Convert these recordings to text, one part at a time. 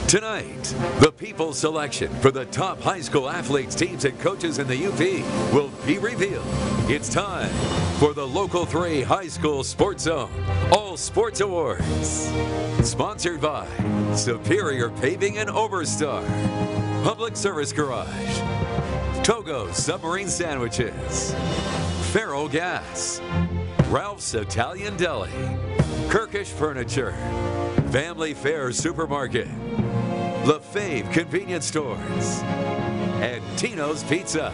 Tonight, the people's selection for the top high school athletes, teams, and coaches in the UP will be revealed. It's time for the Local 3 High School Sports Zone All Sports Awards. Sponsored by Superior Paving and Overstar, Public Service Garage, Togo Submarine Sandwiches, Farrell Gas, Ralph's Italian Deli, Kirkish Furniture, Family Fare Supermarket, LaFave Convenience Stores, and Tino's Pizza.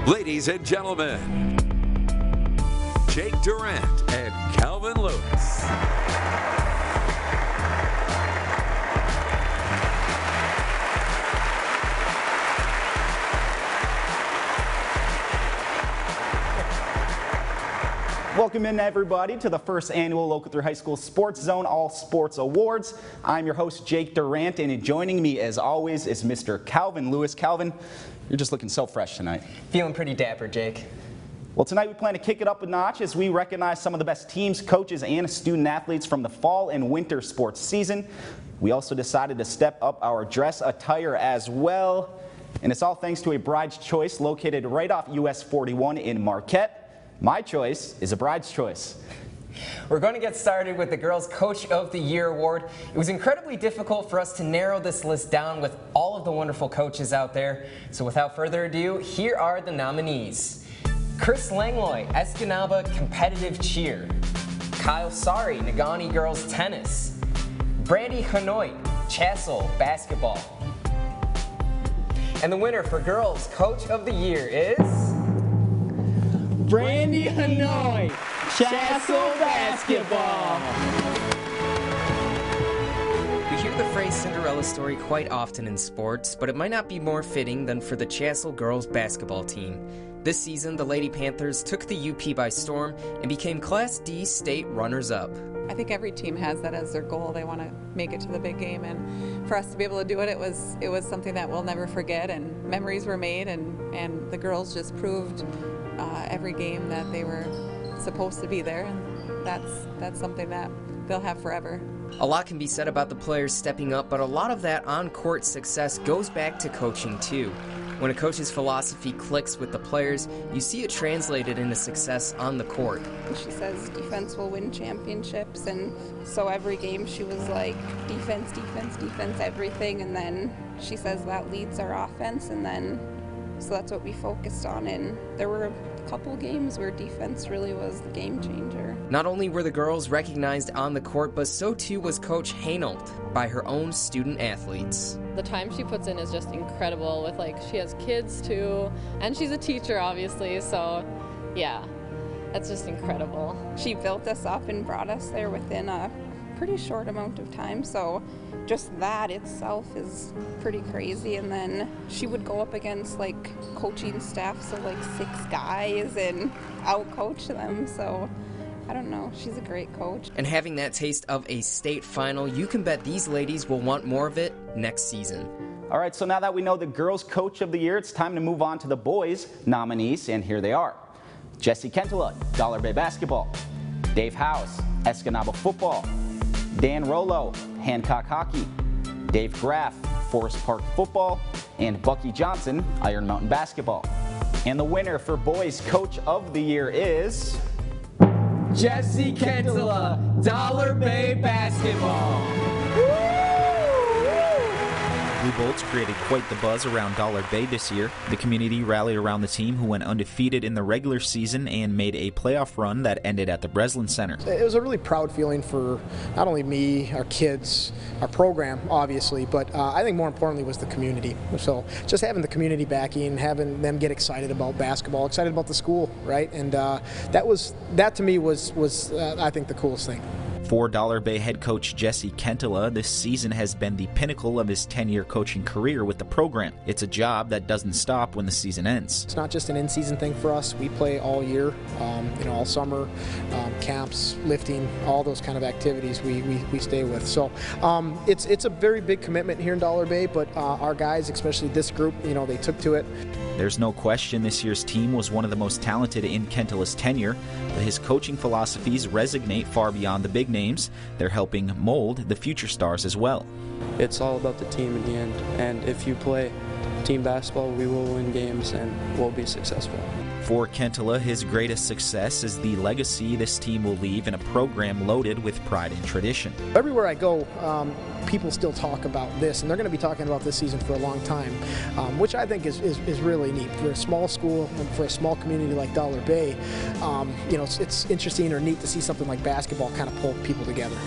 Ladies and gentlemen, Jake Durant and Calvin Lewis. Welcome in, everybody, to the first annual Local 3 High School Sports Zone All Sports Awards. I'm your host, Jake Durant, and joining me, as always, is Mr. Calvin Lewis. Calvin, you're just looking so fresh tonight. Feeling pretty dapper, Jake. Well, tonight we plan to kick it up a notch as we recognize some of the best teams, coaches, and student athletes from the fall and winter sports season. We also decided to step up our dress attire as well, and it's all thanks to a Bride's Choice located right off US 41 in Marquette. My choice is a bride's choice. We're going to get started with the Girls Coach of the Year award. It was incredibly difficult for us to narrow this list down with all of the wonderful coaches out there. So without further ado, here are the nominees. Chris Langlois, Escanaba Competitive Cheer. Kyle Sari, Negaunee Girls Tennis. Brandy Hanoit, Chassell Basketball. And the winner for Girls Coach of the Year is Brandy Hanoit, Chassell Basketball. We hear the phrase Cinderella story quite often in sports, but it might not be more fitting than for the Chassell girls basketball team. This season, the Lady Panthers took the UP by storm and became Class D state runners-up. I think every team has that as their goal. They want to make it to the big game, and for us to be able to do it, it was something that we'll never forget, and memories were made, and the girls just proved every game that they were supposed to be there, and that's something that they'll have forever. A lot can be said about the players stepping up, but a lot of that on-court success goes back to coaching too. When a coach's philosophy clicks with the players, you see it translated into success on the court. She says defense will win championships, and so every game she was like, defense, defense, defense, everything, and then she says that leads our offense, and then so that's what we focused on, and there were a couple games where defense really was the game changer. Not only were the girls recognized on the court, but so too was Coach Hainault by her own student athletes. The time she puts in is just incredible with, she has kids too, and she's a teacher obviously, so yeah, that's just incredible. She built us up and brought us there within a pretty short amount of time, so just that itself is pretty crazy. And then she would go up against coaching staffs of 6 guys and out-coach them, so I don't know, she's a great coach. And having that taste of a state final, you can bet these ladies will want more of it next season. All right, so now that we know the Girls Coach of the Year, it's time to move on to the boys nominees, and here they are. Jesse Kentala, Dollar Bay Basketball. Dave House, Escanaba Football. Dan Rollo, Hancock Hockey. Dave Graff, Forest Park Football. And Bucky Johnson, Iron Mountain Basketball. And the winner for Boys Coach of the Year is Jesse Kentala, Dollar Bay Basketball. Blue Bolts created quite the buzz around Dollar Bay this year. The community rallied around the team, who went undefeated in the regular season and made a playoff run that ended at the Breslin Center. It was a really proud feeling for not only me, our kids, our program, obviously, but I think more importantly was the community. So just having the community backing, having them get excited about basketball, excited about the school, right? And that to me was I think the coolest thing. For Dollar Bay head coach Jesse Kentala, this season has been the pinnacle of his 10-year coaching career with the program. It's a job that doesn't stop when the season ends. It's not just an in-season thing for us. We play all year, all summer, camps, lifting, all those kind of activities we stay with. So it's a very big commitment here in Dollar Bay, but our guys, especially this group, they took to it. There's no question this year's team was one of the most talented in Kentela's tenure, but his coaching philosophies resonate far beyond the big names. They're helping mold the future stars as well. It's all about the team in the end, and if you play team basketball, we will win games and we'll be successful. For Kentela, his greatest success is the legacy this team will leave in a program loaded with pride and tradition. Everywhere I go, people still talk about this, and they're going to be talking about this season for a long time, which I think is really neat. For a small school and for a small community like Dollar Bay, it's interesting or neat to see something like basketball kind of pull people together.